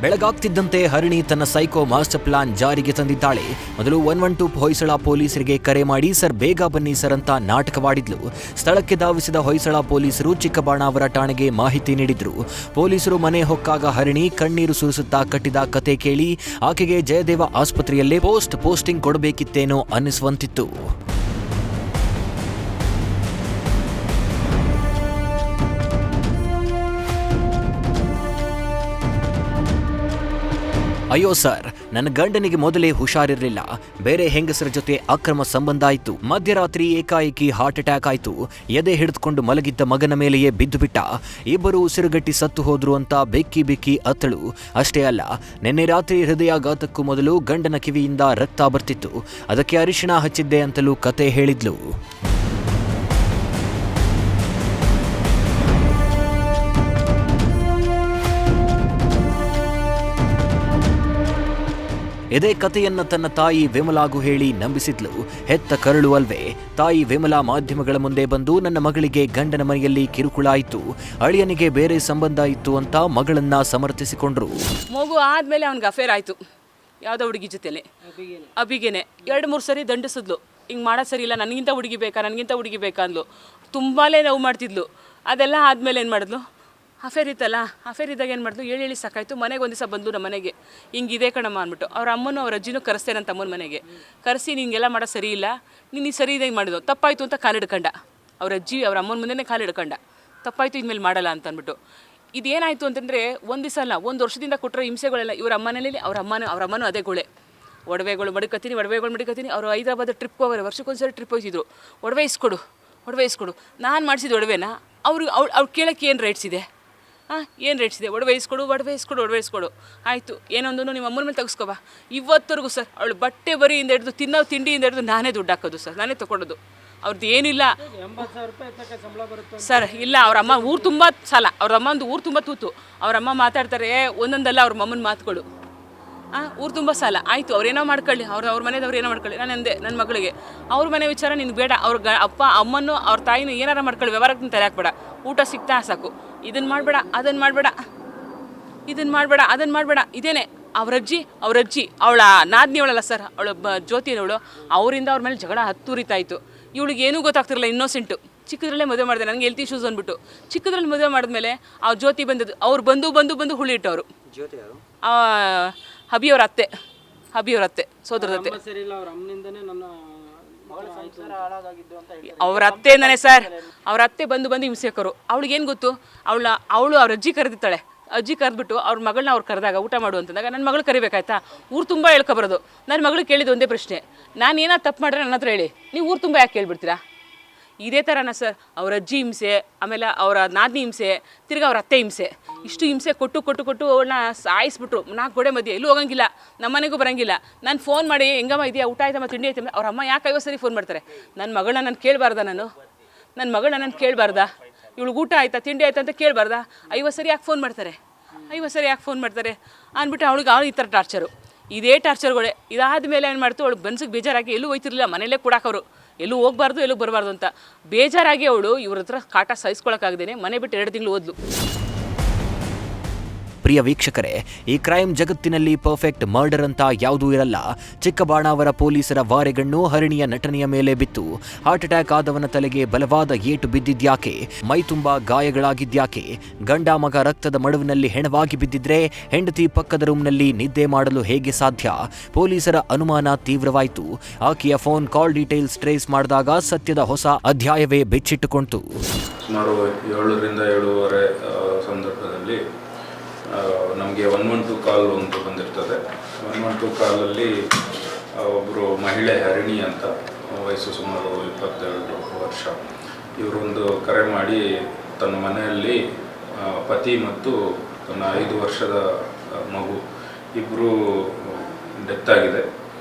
ಬೆಳಗಾಗ್ತಿದ್ದಂತೆ ಹರಿಣಿ ತನ್ನ ಸೈಕೋ ಮಾಸ್ಟರ್ ಪ್ಲಾನ್ ಜಾರಿಗೆ ತಂದಿದ್ದಾಳೆ. ಮೊದಲು 112 ಹೊಯ್ಸಳ ಪೊಲೀಸರಿಗೆ ಕರೆ ಮಾಡಿ ಸರ್ ಬೇಗ ಬನ್ನಿ ಸರ್ ಅಂತ ನಾಟಕವಾಡಿದ್ಲು. ಸ್ಥಳಕ್ಕೆ ಧಾವಿಸಿದ ಹೊಯ್ಸಳ ಪೊಲೀಸರು ಚಿಕ್ಕಬಾಣಾವರ ಠಾಣೆಗೆ ಮಾಹಿತಿ ನೀಡಿದ್ರು. ಪೊಲೀಸರು ಮನೆ ಹೊಕ್ಕಾಗ ಹರಿಣಿ ಕಣ್ಣೀರು ಸುರಿಸುತ್ತಾ ಕಟ್ಟಿದ ಕತೆ ಕೇಳಿ ಆಕೆಗೆ ಜಯದೇವ ಆಸ್ಪತ್ರೆಯಲ್ಲೇ ಪೋಸ್ಟಿಂಗ್ ಕೊಡಬೇಕಿತ್ತೇನೋ ಅನ್ನಿಸುವಂತಿತ್ತು. ಅಯ್ಯೋ ಸರ್, ನನ್ನ ಗಂಡನಿಗೆ ಮೊದಲೇ ಹುಷಾರಿರಲಿಲ್ಲ. ಬೇರೆ ಹೆಂಗಸರ ಜೊತೆ ಅಕ್ರಮ ಸಂಬಂಧ ಆಯಿತು. ಮಧ್ಯರಾತ್ರಿ ಏಕಾಏಕಿ ಹಾರ್ಟ್ ಅಟ್ಯಾಕ್ ಆಯಿತು. ಎದೆ ಹಿಡಿದುಕೊಂಡು ಮಲಗಿದ್ದ ಮಗನ ಮೇಲೆಯೇ ಬಿದ್ದು ಬಿಟ್ಟ. ಇಬ್ಬರು ಉಸಿರುಗಟ್ಟಿ ಸತ್ತು ಹೋದ್ರು ಅಂತ ಬೆಕ್ಕಿ ಬೆಕ್ಕಿ ಅತ್ತಳು. ಅಷ್ಟೇ ಅಲ್ಲ, ನಿನ್ನೆ ರಾತ್ರಿ ಹೃದಯಾಘಾತಕ್ಕೂ ಮೊದಲು ಗಂಡನ ಕಿವಿಯಿಂದ ರಕ್ತ ಬರ್ತಿತ್ತು. ಅದಕ್ಕೆ ಅರಿಶಿಣ ಹಚ್ಚಿದ್ದೆ ಅಂತಲೂ ಕತೆ ಹೇಳಿದ್ಲು. ಇದೇ ಕಥೆಯನ್ನ ತನ್ನ ತಾಯಿ ವಿಮಲಾಗೂ ಹೇಳಿ ನಂಬಿಸಿದ್ಲು. ಹೆತ್ತ ಕರುಳು ಅಲ್ವೇ. ತಾಯಿ ವಿಮಲಾ ಮಾಧ್ಯಮಗಳ ಮುಂದೆ ಬಂದು ನನ್ನ ಮಗಳಿಗೆ ಗಂಡನ ಮನೆಯಲ್ಲಿ ಕಿರುಕುಳ ಆಯಿತು, ಅಳಿಯನಿಗೆ ಬೇರೆ ಸಂಬಂಧ ಇತ್ತು ಅಂತ ಮಗಳನ್ನ ಸಮರ್ಥಿಸಿಕೊಂಡ್ರು. ಮಗು ಆದ್ಮೇಲೆ ಅವನಿಗೆ ಅಫೇರ್ ಆಯಿತು ಯಾವುದೋ ಹುಡುಗಿ ಜೊತೆಲೆ, ಅಬಿಗೆನೆ 2-3 ಸರಿ ದಂಡಿಸಿದ್ಲು. ಹಿಂಗೆ ಮಾಡೋದು ಸರಿ ಇಲ್ಲ, ನನಗಿಂತ ಹುಡುಗಿ ಬೇಕಾ ಅಂದ್ಲು. ತುಂಬಾ ನೋವು ಮಾಡ್ತಿದ್ಲು. ಅದೆಲ್ಲ ಆದಮೇಲೆ ಏನು ಮಾಡಿದ್ಲು, ಅಫೇರ್ ಇತ್ತಲ್ಲ, ಅಫೇರ್ ಇದ್ದಾಗ ಏನು ಮಾಡಿದ್ಲು, ಹೇಳಿ ಸಾಕಾಯಿತು. ಮನೆಗೆ ಒಂದು ದಿವಸ ಬಂದು ನಮ್ಮ ಮನೆಗೆ, ಹಿಂಗಿದೆ ಕಣಮ್ಮ ಅಂದ್ಬಿಟ್ಟು ಅವ್ರ ಅಮ್ಮನೂ ಅವ್ರ ಅಜ್ಜಿನೂ ಕರೆಸ್ತೇನೆ ನನ್ನ ತಮ್ಮನ ಮನೆಗೆ ಕರೆಸಿ, ನಿಂಗೆಲ್ಲ ಮಾಡೋ ಸರಿ ಇಲ್ಲ, ನೀನು ಈ ಸರಿ ಇದೆ ಮಾಡಿದ್ವು, ತಪ್ಪಾಯಿತು ಅಂತ ಕಾಲಿಡ್ಕಂಡ. ಅವ್ರ ಅಜ್ಜಿ ಅವ್ರ ಅಮ್ಮನ ಮುಂದೆನೇ ಕಾಲಿಡ್ಕಂಡ, ತಪ್ಪಾಯಿತು ಇನ್ಮೇಲೆ ಮಾಡಲ್ಲ ಅಂತ ಅಂದ್ಬಿಟ್ಟು. ಇದೇನಾಯಿತು ಅಂತಂದರೆ ಒಂದು ದಿವಸ ಅಲ್ಲ, 1 ವರ್ಷದಿಂದ ಕೊಟ್ಟರೆ ಹಿಂಸೆಗಳೆಲ್ಲ ಇವ್ರ ಅಮ್ಮನೇಲಿ ಅವ್ರ ಅಮ್ಮನೂ ಅದೇ ಗೋಳೆ. ಒಡವೆಗಳು ಮಡಿಕತ್ತೀನಿ, ಅವರು ಹೈದ್ರಾಬಾದ್ ಟ್ರಿಪ್ ಹೋಗೋರು, ವರ್ಷಕ್ಕೊಂದ್ಸರಿ ಟ್ರಿಪ್ ಹೋಗ್ತಿದ್ರು. ಒಡವೆ ಇಸ್ಕೊಡು. ನಾನು ಮಾಡಿಸಿದ ಒಡವೆನ ಅವ್ರು ಕೇಳೋಕ್ಕೆ ಏನು ರೇಟ್ಸ್ ಇದೆ, ಏನು ರೇಟ್ಸ್ ಇದೆ, ಒಡವೆ ಇಸ್ಕೊಡು. ಆಯಿತು, ಏನೊಂದು ನಿಮ್ಮ ಅಮ್ಮನ ಮೇಲೆ ತೆಗೆಸ್ಕೊಬಾ. ಇವತ್ತರೆಗೂ ಸರ್ ಅವಳು ಬಟ್ಟೆ ಬರಿಯಿಂದ ಹಿಡಿದು ತಿನ್ನೋ ತಿಂಡಿಯಿಂದ ಹಿಡಿದು ನಾನೇ ದುಡ್ಡು ಹಾಕೋದು ಸರ್, ನಾನೇ ತೊಗೊಳೋದು. ಅವ್ರದ್ದು ಏನಿಲ್ಲ ಸರ್. ಇಲ್ಲ, ಅವ್ರ ಅಮ್ಮ ಊರು ತುಂಬ ಸಾಲ, ಅವ್ರ ಅಮ್ಮಂದು ಊರು ತುಂಬ ತೂತು. ಅವ್ರಮ್ಮ ಮಾತಾಡ್ತಾರೆ ಒಂದೊಂದಲ್ಲ ಅವ್ರ ಅಮ್ಮನ ಮಾತುಗಳು. ಊರು ತುಂಬ ಸಾಲ, ಆಯಿತು ಅವ್ರೇನೋ ಮಾಡ್ಕೊಳ್ಳಿ, ಅವ್ರ ಮನೆಯವ್ರು ಏನೋ ಮಾಡ್ಕೊಳ್ಳಿ. ನಾನು ಅಂದೆ ನನ್ನ ಮಗಳಿಗೆ, ಅವ್ರ ಮನೆ ವಿಚಾರ ನಿನ್ಗೆ ಬೇಡ, ಅಪ್ಪ ಅಮ್ಮನೂ ಅವ್ರ ತಾಯಿನೂ ಏನಾರ ಮಾಡ್ಕೊಳ್ಳಿ, ವ್ಯವಹಾರಕ್ಕೆ ತಲೆ ಹಾಕ್ಬೇಡ, ಊಟ ಸಿಗ್ತಾ ಸಾಕು, ಇದನ್ನು ಮಾಡಬೇಡ ಅದನ್ನು ಮಾಡಬೇಡ. ಇದೇನೆ ಅವ್ರ ಅಜ್ಜಿ ಅವಳ ನಾದಿನಿ ಅವಳಲ್ಲ ಸರ್, ಅವಳು ಜ್ಯೋತಿನವಳು, ಅವರಿಂದ ಅವ್ರ ಮೇಲೆ ಜಗಳ ಹತ್ತೂರಿತಾಯಿತು. ಇವಳಿಗೆ ಏನೂ ಗೊತ್ತಾಗ್ತಿರಲಿಲ್ಲ, ಇನ್ನೋಸೆಂಟು. ಚಿಕ್ಕದ್ರಲ್ಲೇ ಮದುವೆ ಮಾಡಿದೆ, ನನಗೆ ಹೆಲ್ತ್ ಇಶ್ಯೂಸ್ ಅಂದ್ಬಿಟ್ಟು. ಚಿಕ್ಕದ್ರಲ್ಲಿ ಮದುವೆ ಮಾಡಿದ್ಮೇಲೆ ಅವ್ರ ಜ್ಯೋತಿ ಬಂದದ್ದು, ಅವ್ರು ಬಂದು ಹುಳಿ ಇಟ್ಟವರು. ಹಬಿಯವ್ರ ಅತ್ತೆ ಸೋದರದ ಅತ್ತೆ. ಅವ್ರ ಅತ್ತೆಯಿಂದನೇ ಸರ್, ಅವ್ರ ಅತ್ತೆ ಬಂದು ಹಿಂಸೆಕರು. ಅವ್ಳಿಗೇನು ಗೊತ್ತು, ಅವಳು ಅವ್ರ ಅಜ್ಜಿ ಕರೆದಿತ್ತಾಳೆ. ಅಜ್ಜಿ ಕರೆದ್ಬಿಟ್ಟು ಅವ್ರ ಮಗಳನ್ನ ಅವ್ರು ಕರೆದಾಗ ಊಟ ಮಾಡು ಅಂತಂದಾಗ ನನ್ನ ಮಗಳು ಕರಿಬೇಕಾಯ್ತಾ, ಊರು ತುಂಬ ಹೇಳ್ಕೊಬರೋದು. ನನ್ನ ಮಗಳು ಕೇಳಿದ್ದು ಒಂದೇ ಪ್ರಶ್ನೆ, ನಾನು ಏನಾದ್ರು ತಪ್ಪು ಮಾಡ್ರೆ ನನ್ನ ಹತ್ರ ಹೇಳಿ, ನೀವು ಊರು ತುಂಬ ಯಾಕೆ ಕೇಳ್ಬಿಡ್ತೀರಾ? ಇದೇ ಥರನ ಸರ್, ಅವ್ರ ಅಜ್ಜಿ ಹಿಂಸೆ, ಆಮೇಲೆ ಅವರ ನಾದಿನಿ ಹಿಂಸೆ, ತಿರ್ಗಿ ಅವ್ರ ಅತ್ತೆ ಹಿಂಸೆ. ಇಷ್ಟು ಹಿಂಸೆ ಕೊಟ್ಟು ಅವಳನ್ನ ಸಾಯಿಸ್ಬಿಟ್ರು. 4 ಗೋಡೆ ಮಧ್ಯೆ ಎಲ್ಲೂ ಹೋಗಂಗಿಲ್ಲ, ನಮ್ಮ ಮನೆಗೂ ಬರೋಂಗಿಲ್ಲ. ನಾನು ಫೋನ್ ಮಾಡಿ ಹೆಂಗಮ್ಮ ಇದೆಯಾ, ಊಟ ಆಯ್ತಮ್ಮ, ತಿಂಡಿ ಆಯ್ತಮ್ಮ, ಅವ್ರ ಅಮ್ಮ ಯಾಕೆ 50 ಸರಿ ಫೋನ್ ಮಾಡ್ತಾರೆ. ನನ್ನ ಮಗಳನ್ನ ನಾನು ಕೇಳಬಾರ್ದಾ, ಇವಳಿಗೆ ಊಟ ಆಯ್ತಾ ತಿಂಡಿ ಆಯ್ತಾ ಅಂತ ಕೇಳಬಾರ್ದಾ? 50 ಸರಿ ಯಾಕೆ ಫೋನ್ ಮಾಡ್ತಾರೆ ಅಂದ್ಬಿಟ್ಟು ಅವಳು ಈ ಥರ ಟಾರ್ಚರು. ಇದೇ ಟಾರ್ಚರ್ಗಳೇ. ಇದಾದಮೇಲೆ ಏನು ಮಾಡ್ತು, ಅವಳು ಬನ್ಸಿಗೆ ಬೇಜಾರಾಗಿ ಎಲ್ಲೂ ಹೋಯ್ತಿರ್ಲಿಲ್ಲ, ಮನೇಲೇ ಕೂಡಾಕವರು, ಎಲ್ಲೂ ಹೋಗ್ಬಾರ್ದು ಎಲ್ಲೂ ಬರಬಾರ್ದು ಅಂತ ಬೇಜಾರಾಗಿ ಅವಳು ಇವ್ರ ಹತ್ರ ಕಾಟ ಸಹಿಸ್ಕೊಳಕ್ಕಾಗ್ದೇನೆ ಮನೆ ಬಿಟ್ಟು 2 ತಿಂಗಳು ಹೋದ್ಲು. ಪ್ರಿಯ ವೀಕ್ಷಕರೇ, ಈ ಕ್ರೈಮ್ ಜಗತ್ತಿನಲ್ಲಿ ಪರ್ಫೆಕ್ಟ್ ಮರ್ಡರ್ ಅಂತ ಯಾವುದೂ ಇರಲ್ಲ. ಚಿಕ್ಕಬಾಣಾವರ ಪೊಲೀಸರ ವಾರೆಗಣ್ಣು ಹರಿಣಿಯ ನಟನೆಯ ಮೇಲೆ ಬಿತ್ತು. ಹಾರ್ಟ್ ಅಟ್ಯಾಕ್ ಆದವನ ತಲೆಗೆ ಬಲವಾದ ಏಟು ಬಿದ್ದಿದ್ಯಾಕೆ, ಮೈ ತುಂಬಾ ಗಾಯಗಳಾಗಿದ್ಯಾಕೆ, ಗಂಡ ಮಗ ರಕ್ತದ ಮಡುವಿನಲ್ಲಿ ಹೆಣವಾಗಿ ಬಿದ್ದಿದ್ರೆ ಹೆಂಡತಿ ಪಕ್ಕದ ರೂಮ್ನಲ್ಲಿ ನಿದ್ದೆ ಮಾಡಲು ಹೇಗೆ ಸಾಧ್ಯ? ಪೊಲೀಸರ ಅನುಮಾನ ತೀವ್ರವಾಯಿತು. ಆಕೆಯ ಫೋನ್ ಕಾಲ್ ಡೀಟೇಲ್ಸ್ ಟ್ರೇಸ್ ಮಾಡಿದಾಗ ಸತ್ಯದ ಹೊಸ ಅಧ್ಯಾಯವೇ ಬೆಚ್ಚಿಟ್ಟುಕೊಂಡಿತು. ಸುಮಾರು 7ರಿಂದ 7:30 ಸಂದರ್ಭದಲ್ಲಿ ನಮಗೆ 112 ಕಾಲ್ ಒಂದು ಬಂದಿರ್ತದೆ. 112 ಕಾಲಲ್ಲಿ ಒಬ್ಬರು ಮಹಿಳೆ ಹರಿಣಿ ಅಂತ, ವಯಸ್ಸು ಸುಮಾರು 22 ವರ್ಷ, ಇವರೊಂದು ಕರೆ ಮಾಡಿ ತನ್ನ ಮನೆಯಲ್ಲಿ ಪತಿ ಮತ್ತು ತನ್ನ 5 ವರ್ಷದ ಮಗು ಇಬ್ಬರು ಡೆತ್ ಆಗಿದೆ,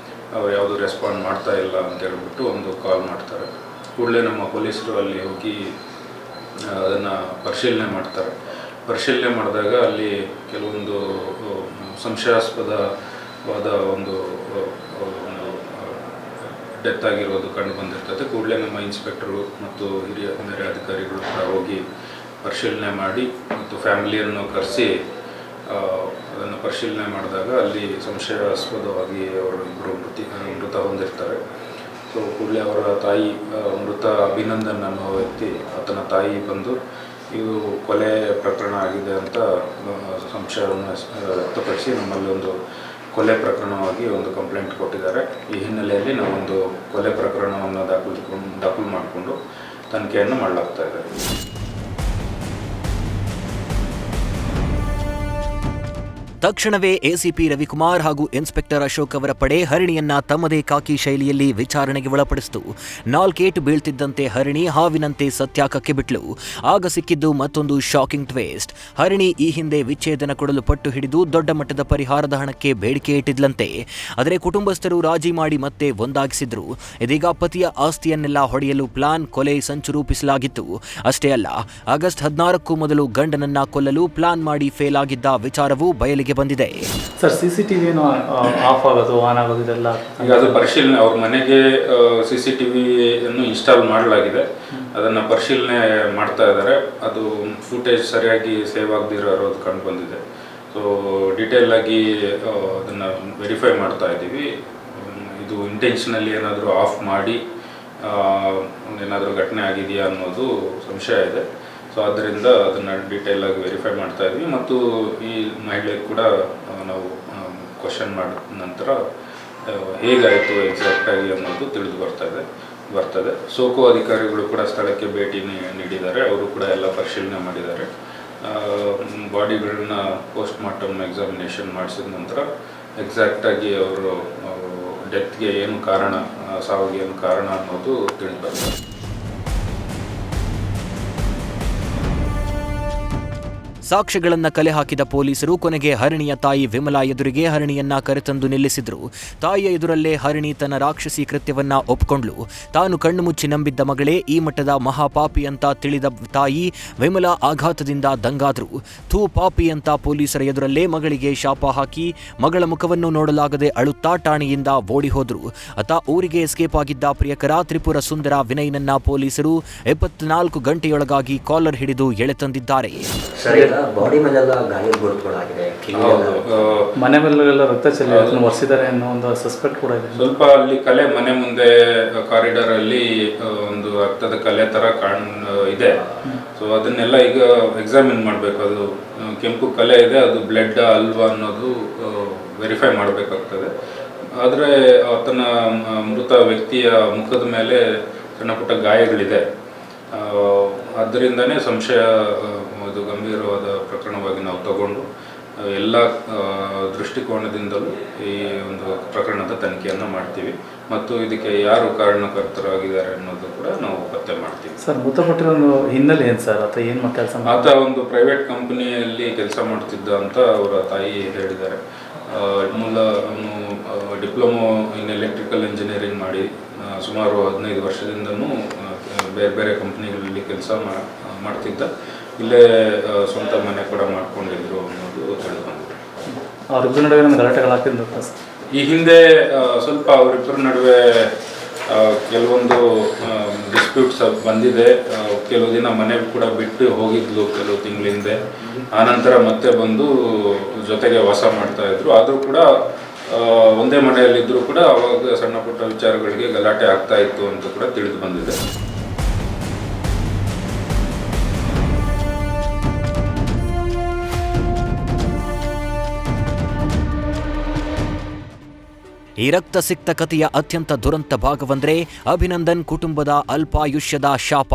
ಅವ್ರು ಯಾವುದೂ ರೆಸ್ಪಾಂಡ್ ಮಾಡ್ತಾ ಇಲ್ಲ ಅಂತ ಹೇಳ್ಬಿಟ್ಟು ಒಂದು ಕಾಲ್ ಮಾಡ್ತಾರೆ. ಕೂಡಲೇ ನಮ್ಮ ಪೊಲೀಸರು ಅಲ್ಲಿ ಹೋಗಿ ಅದನ್ನು ಪರಿಶೀಲನೆ ಮಾಡಿದಾಗ ಅಲ್ಲಿ ಕೆಲವೊಂದು ಸಂಶಯಾಸ್ಪದವಾದ ಒಂದು ಡೆತ್ ಆಗಿರೋದು ಕಂಡು ಬಂದಿರ್ತದೆ. ಕೂಡಲೇ ನಮ್ಮ ಇನ್ಸ್ಪೆಕ್ಟರು ಮತ್ತು ಹಿರಿಯ ಅಧಿಕಾರಿಗಳು ಕೂಡ ಹೋಗಿ ಪರಿಶೀಲನೆ ಮಾಡಿ ಮತ್ತು ಫ್ಯಾಮಿಲಿಯನ್ನು ಕರೆಸಿ ಅದನ್ನು ಪರಿಶೀಲನೆ ಮಾಡಿದಾಗ ಅಲ್ಲಿ ಸಂಶಯಾಸ್ಪದವಾಗಿ ಅವರು ಇಬ್ಬರು ಮೃತ ಹೊಂದಿರ್ತಾರೆ. ಸೊ ಕೂಡಲೇ ಅವರ ತಾಯಿ, ಮೃತ ಅಭಿನಂದನ್ ಅನ್ನೋ ವ್ಯಕ್ತಿ, ಆತನ ತಾಯಿ ಬಂದು ಇದು ಕೊಲೆ ಪ್ರಕರಣ ಆಗಿದೆ ಅಂತ ಸಂಶಯವನ್ನು ವ್ಯಕ್ತಪಡಿಸಿ ನಮ್ಮಲ್ಲಿ ಒಂದು ಕೊಲೆ ಪ್ರಕರಣವಾಗಿ ಒಂದು ಕಂಪ್ಲೇಂಟ್ ಕೊಟ್ಟಿದ್ದಾರೆ. ಈ ಹಿನ್ನೆಲೆಯಲ್ಲಿ ನಾವೊಂದು ಕೊಲೆ ಪ್ರಕರಣವನ್ನು ದಾಖಲು ಮಾಡಿಕೊಂಡು ತನಿಖೆಯನ್ನು ಮಾಡಲಾಗ್ತಾ ಇದೆ. ತಕ್ಷಣವೇ ಎಸಿಪಿ ರವಿಕುಮಾರ್ ಹಾಗೂ ಇನ್ಸ್ಪೆಕ್ಟರ್ ಅಶೋಕ್ ಅವರ ಪಡೆ ಹರಿಣಿಯನ್ನ ತಮ್ಮದೇ ಕಾಕಿ ಶೈಲಿಯಲ್ಲಿ ವಿಚಾರಣೆಗೆ ಒಳಪಡಿಸಿತು. 4 ಏಟು ಬೀಳ್ತಿದ್ದಂತೆ ಹರಿಣಿ ಹಾವಿನಂತೆ ಸತ್ಯಾಕಕ್ಕೆ ಬಿಟ್ಲು. ಆಗ ಸಿಕ್ಕಿದ್ದು ಮತ್ತೊಂದು ಶಾಕಿಂಗ್ ಟ್ವೇಸ್ಟ್. ಹರಿಣಿ ಈ ಹಿಂದೆ ವಿಚ್ಛೇದನ ಕೊಡಲು ಪಟ್ಟು ಹಿಡಿದು ದೊಡ್ಡ ಮಟ್ಟದ ಪರಿಹಾರದ ಹಣಕ್ಕೆ ಬೇಡಿಕೆ ಇಟ್ಟಿದ್ಲಂತೆ. ಆದರೆ ಕುಟುಂಬಸ್ಥರು ರಾಜಿ ಮಾಡಿ ಮತ್ತೆ ಒಂದಾಗಿಸಿದ್ರು. ಇದೀಗ ಪತಿಯ ಆಸ್ತಿಯನ್ನೆಲ್ಲ ಹೊಡೆಯಲು ಪ್ಲಾನ್, ಕೊಲೆ ಸಂಚು ರೂಪಿಸಲಾಗಿತ್ತು. ಅಷ್ಟೇ ಅಲ್ಲ, ಆಗಸ್ಟ್ 16ಕ್ಕೂ ಮೊದಲು ಗಂಡನನ್ನ ಕೊಲ್ಲಲು ಪ್ಲಾನ್ ಮಾಡಿ ಫೇಲ್ ಆಗಿದ್ದ ವಿಚಾರವೂ ಬಯಲಿಗೆ ಬಂದಿದೆ. ಸರ್, CCTV ಆಫ್ ಆಗೋದು, ಆನ್ ಆಗೋದು ಇದೆಲ್ಲ ಈಗ ಅದು ಪರಿಶೀಲನೆ, ಅವ್ರ ಮನೆಗೆ CCTV ಅನ್ನು ಇನ್ಸ್ಟಾಲ್ ಮಾಡಲಾಗಿದೆ, ಅದನ್ನು ಪರಿಶೀಲನೆ ಮಾಡ್ತಾ ಇದ್ದಾರೆ. ಅದು ಫುಟೇಜ್ ಸರಿಯಾಗಿ ಸೇವ್ ಆಗದಿರೋದು ಕಂಡು ಬಂದಿದೆ. ಸೊ ಡೀಟೇಲ್ ಆಗಿ ಅದನ್ನು ವೆರಿಫೈ ಮಾಡ್ತಾ ಇದ್ದೀವಿ. ಇದು ಇಂಟೆನ್ಷನಲ್ಲಿ ಏನಾದರೂ ಆಫ್ ಮಾಡಿ ಏನಾದರೂ ಘಟನೆ ಆಗಿದೆಯಾ ಅನ್ನೋದು ಸಂಶಯ ಇದೆ. ಸೊ ಆದ್ದರಿಂದ ಅದನ್ನು ಡೀಟೇಲಾಗಿ ವೆರಿಫೈ ಮಾಡ್ತಾ ಇದ್ವಿ ಮತ್ತು ಈ ಮಹಿಳೆ ಕೂಡ ನಾವು ಕ್ವಶನ್ ಮಾಡಿದ ನಂತರ ಹೇಗಾಯಿತು ಎಕ್ಸಾಕ್ಟಾಗಿ ಅನ್ನೋದು ತಿಳಿದು ಬರ್ತದೆ. ಸೋಕೋ ಅಧಿಕಾರಿಗಳು ಕೂಡ ಸ್ಥಳಕ್ಕೆ ಭೇಟಿ ನೀಡಿದ್ದಾರೆ. ಅವರು ಕೂಡ ಎಲ್ಲ ಪರಿಶೀಲನೆ ಮಾಡಿದ್ದಾರೆ. ಬಾಡಿಗಳನ್ನ ಪೋಸ್ಟ್ ಮಾರ್ಟಮ್ ಎಕ್ಸಾಮಿನೇಷನ್ ಮಾಡಿಸಿದ ನಂತರ ಎಕ್ಸಾಕ್ಟಾಗಿ ಅವರು ಡೆತ್ಗೆ ಏನು ಕಾರಣ, ಸಾವಿಗೆ ಏನು ಕಾರಣ ಅನ್ನೋದು ತಿಳಿದು ಬರ್ತದೆ. ಸಾಕ್ಷ್ಯಗಳನ್ನು ಕಲೆ ಹಾಕಿದ ಪೊಲೀಸರು ಕೊನೆಗೆ ಹರಿಣಿಯ ತಾಯಿ ವಿಮಲಾ ಎದುರಿಗೆ ಹರಿಣಿಯನ್ನ ಕರೆತಂದು ನಿಲ್ಲಿಸಿದ್ರು. ತಾಯಿಯ ಎದುರಲ್ಲೇ ಹರಿಣಿ ತನ್ನ ರಾಕ್ಷಸಿ ಕೃತ್ಯವನ್ನ ಒಪ್ಕೊಂಡ್ಲು. ತಾನು ಕಣ್ಣು ಮುಚ್ಚಿ ನಂಬಿದ್ದ ಮಗಳೇ ಈ ಮಟ್ಟದ ಮಹಾಪಾಪಿ ಅಂತ ತಿಳಿದ ತಾಯಿ ವಿಮಲಾ ಆಘಾತದಿಂದ ದಂಗಾದ್ರು. ಥೂ ಪಾಪಿ ಅಂತ ಪೊಲೀಸರ ಎದುರಲ್ಲೇ ಮಗಳಿಗೆ ಶಾಪ ಹಾಕಿ ಮಗಳ ಮುಖವನ್ನು ನೋಡಲಾಗದೆ ಅಳುತ್ತಾ ಠಾಣೆಯಿಂದ ಓಡಿ ಹೋದ್ರು. ಅತ ಊರಿಗೆ ಎಸ್ಕೇಪ್ ಆಗಿದ್ದ ಪ್ರಿಯಕರ ತ್ರಿಪುರ ಸುಂದರ ವಿನಯ್ನನ್ನ ಪೊಲೀಸರು 24 ಗಂಟೆಯೊಳಗಾಗಿ ಕಾಲರ್ ಹಿಡಿದು ಎಳೆತಂದಿದ್ದಾರೆ. ಬಾಡಿ ಮೇಲೆಲ್ಲ ಗಾಯದ ಗುರುತುಗಳಾಗಿದೆ, ಮನೆ ಮೇಲೆಲ್ಲ ರಕ್ತ ಚೆಲ್ಲಿ ಅದನ್ನು ಒರೆಸಿದ್ದಾರೆ ಅನ್ನೋ ಒಂದು ಸಸ್ಪೆಕ್ಟ್ ಕೂಡ ಇದೆ. ಸ್ವಲ್ಪ ಅಲ್ಲಿ ಕಲೆ ಮನೆ ಮುಂದೆ ಕಾರಿಡಾರ್ ಅಲ್ಲಿ ಒಂದು ರಕ್ತದ ಕಲೆ ತರ ಇದೆ. ಸೊ ಅದನ್ನೆಲ್ಲ ಈಗ ಎಕ್ಸಾಮಿನ್ ಮಾಡಬೇಕು. ಅದು ಕೆಂಪು ಕಲೆ ಇದೆ, ಅದು ಬ್ಲಡ್ ಅಲ್ವಾ ಅನ್ನೋದು ವೆರಿಫೈ ಮಾಡಬೇಕಾಗ್ತದೆ. ಆದರೆ ಆತನ ಮೃತ ವ್ಯಕ್ತಿಯ ಮುಖದ ಮೇಲೆ ಸಣ್ಣ ಪುಟ್ಟ ಗಾಯಗಳಿದೆ. ಅದರಿಂದನೇ ಸಂಶಯ, ಇದು ಗಂಭೀರವಾದ ಪ್ರಕರಣವಾಗಿ ನಾವು ತಗೊಂಡು ಎಲ್ಲ ದೃಷ್ಟಿಕೋನದಿಂದಲೂ ಈ ಒಂದು ಪ್ರಕರಣದ ತನಿಖೆಯನ್ನು ಮಾಡ್ತೀವಿ ಮತ್ತು ಇದಕ್ಕೆ ಯಾರು ಕಾರಣಕರ್ತರಾಗಿದ್ದಾರೆ ಅನ್ನೋದು ಕೂಡ ನಾವು ಪತ್ತೆ ಮಾಡ್ತೀವಿ. ಸರ್, ಮೃತಪಟ್ಟಿರೋ ಹಿನ್ನೆಲೆ ಏನು ಸರ್? ಆತ ಏನು ಕೆಲಸ? ಆತ ಒಂದು ಪ್ರೈವೇಟ್ ಕಂಪನಿಯಲ್ಲಿ ಕೆಲಸ ಮಾಡ್ತಿದ್ದ ಅಂತ ಅವರ ತಾಯಿ ಹೇಳಿದ್ದಾರೆ. ಮೂಲ ಡಿಪ್ಲೊಮೊ ಇನ್ ಎಲೆಕ್ಟ್ರಿಕಲ್ ಇಂಜಿನಿಯರಿಂಗ್ ಮಾಡಿ ಸುಮಾರು 15 ವರ್ಷದಿಂದನೂ ಬೇರೆ ಬೇರೆ ಕಂಪ್ನಿಗಳಲ್ಲಿ ಕೆಲಸ ಮಾಡ್ತಿದ್ದ. ಇಲ್ಲೇ ಸ್ವಂತ ಮನೆ ಕೂಡ ಮಾಡ್ಕೊಂಡಿದ್ರು ಅನ್ನೋದು ತಿಳಿದು ಬಂದಿದೆ. ಅವರಿಬ್ಬರ ನಡುವೆ ಗಲಾಟೆಗಳಾಗ್ತಿದ್ದು ಈ ಹಿಂದೆ ಸ್ವಲ್ಪ ಅವರಿಬ್ಬರ ನಡುವೆ ಕೆಲವೊಂದು ಡಿಸ್ಪ್ಯೂಟ್ಸ್ ಬಂದಿದೆ. ಕೆಲವು ದಿನ ಮನೆ ಕೂಡ ಬಿಟ್ಟು ಹೋಗಿದ್ಲು ಕೆಲವು ತಿಂಗಳ ಹಿಂದೆ. ಆನಂತರ ಮತ್ತೆ ಬಂದು ಜೊತೆಗೆ ವಾಸ ಮಾಡ್ತಾ ಇದ್ರು. ಆದರೂ ಕೂಡ ಒಂದೇ ಮನೆಯಲ್ಲಿದ್ದರೂ ಕೂಡ ಅವಾಗ ಸಣ್ಣ ಪುಟ್ಟ ವಿಚಾರಗಳಿಗೆ ಗಲಾಟೆ ಆಗ್ತಾ ಇತ್ತು ಅಂತ ಕೂಡ ತಿಳಿದು ಬಂದಿದೆ. ಈ ರಕ್ತ ಸಿಕ್ತ ಕಥೆಯ ಅತ್ಯಂತ ದುರಂತ ಭಾಗವಂದ್ರೆ ಅಭಿನಂದನ್ ಕುಟುಂಬದ ಅಲ್ಪಾಯುಷ್ಯದ ಶಾಪ.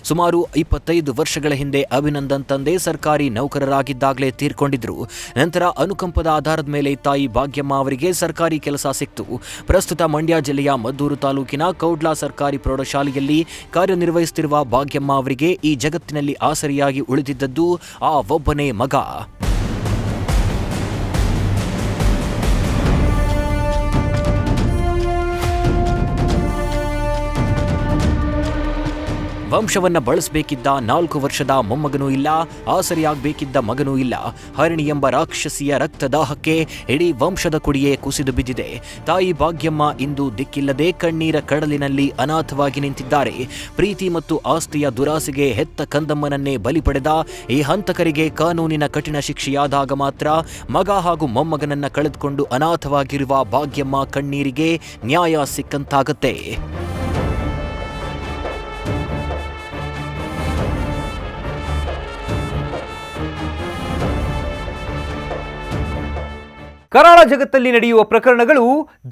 ಸುಮಾರು 25 ವರ್ಷಗಳ ಹಿಂದೆ ಅಭಿನಂದನ್ ತಂದೆ ಸರ್ಕಾರಿ ನೌಕರರಾಗಿದ್ದಾಗಲೇ ತೀರ್ಕೊಂಡಿದ್ರು. ನಂತರ ಅನುಕಂಪದ ಆಧಾರದ ಮೇಲೆ ತಾಯಿ ಭಾಗ್ಯಮ್ಮ ಅವರಿಗೆ ಸರ್ಕಾರಿ ಕೆಲಸ ಸಿಕ್ತು. ಪ್ರಸ್ತುತ ಮಂಡ್ಯ ಜಿಲ್ಲೆಯ ಮದ್ದೂರು ತಾಲೂಕಿನ ಕೌಡ್ಲಾ ಸರ್ಕಾರಿ ಪ್ರೌಢಶಾಲೆಯಲ್ಲಿ ಕಾರ್ಯನಿರ್ವಹಿಸುತ್ತಿರುವ ಭಾಗ್ಯಮ್ಮ ಅವರಿಗೆ ಈ ಜಗತ್ತಿನಲ್ಲಿ ಆಸರಿಯಾಗಿ ಉಳಿದಿದ್ದದ್ದು ಆ ಒಬ್ಬನೇ ಮಗ. ವಂಶವನ್ನ ಬಳಸಬೇಕಿದ್ದ 4 ವರ್ಷದ ಮೊಮ್ಮಗನೂ ಇಲ್ಲ, ಆಸರಿಯಾಗಬೇಕಿದ್ದ ಮಗನೂ ಇಲ್ಲ. ಹರಿಣಿ ಎಂಬ ರಾಕ್ಷಸಿಯ ರಕ್ತದಾಹಕ್ಕೆ ಇಡೀ ವಂಶದ ಕುಡಿಯೇ ಕುಸಿದು ಬಿದ್ದಿದೆ. ತಾಯಿ ಭಾಗ್ಯಮ್ಮ ಇಂದು ದಿಕ್ಕಿಲ್ಲದೆ ಕಣ್ಣೀರ ಕಡಲಿನಲ್ಲಿ ಅನಾಥವಾಗಿ ನಿಂತಿದ್ದಾರೆ. ಪ್ರೀತಿ ಮತ್ತು ಆಸ್ತಿಯ ದುರಾಸೆಗೆ ಹೆತ್ತ ಕಂದಮ್ಮನನ್ನೇ ಬಲಿ ಪಡೆದ ಈ ಹಂತಕರಿಗೆ ಕಾನೂನಿನ ಕಠಿಣ ಶಿಕ್ಷೆಯಾದಾಗ ಮಾತ್ರ ಮಗ ಹಾಗೂ ಮೊಮ್ಮಗನನ್ನ ಕಳೆದುಕೊಂಡು ಅನಾಥವಾಗಿರುವ ಭಾಗ್ಯಮ್ಮ ಕಣ್ಣೀರಿಗೆ ನ್ಯಾಯ ಸಿಕ್ಕಂತಾಗತ್ತೆ. ಕರಾಳ ಜಗತ್ತಲ್ಲಿ ನಡೆಯುವ ಪ್ರಕರಣಗಳು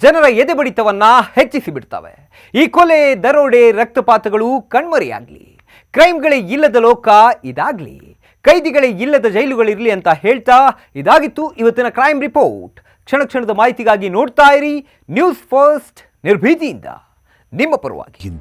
ಜನರ ಎದೆಬಡಿತವನ್ನ ಹೆಚ್ಚಿಸಿ ಬಿಡ್ತವೆ. ಈ ಕೊಲೆ, ದರೋಡೆ, ರಕ್ತಪಾತಗಳು ಕಣ್ಮರೆಯಾಗ್ಲಿ, ಕ್ರೈಮ್ಗಳೇ ಇಲ್ಲದ ಲೋಕ ಇದಾಗ್ಲಿ, ಕೈದಿಗಳೇ ಇಲ್ಲದ ಜೈಲುಗಳಿರಲಿ ಅಂತ ಹೇಳ್ತಾ ಇದಾಗಿತ್ತು ಇವತ್ತಿನ ಕ್ರೈಮ್ ರಿಪೋರ್ಟ್. ಕ್ಷಣ ಕ್ಷಣದ ಮಾಹಿತಿಗಾಗಿ ನೋಡ್ತಾ ಇರಿ ನ್ಯೂಸ್ ಫಸ್ಟ್, ನಿರ್ಭೀತಿಯಿಂದ ನಿಮ್ಮ ಪರವಾಗಿ.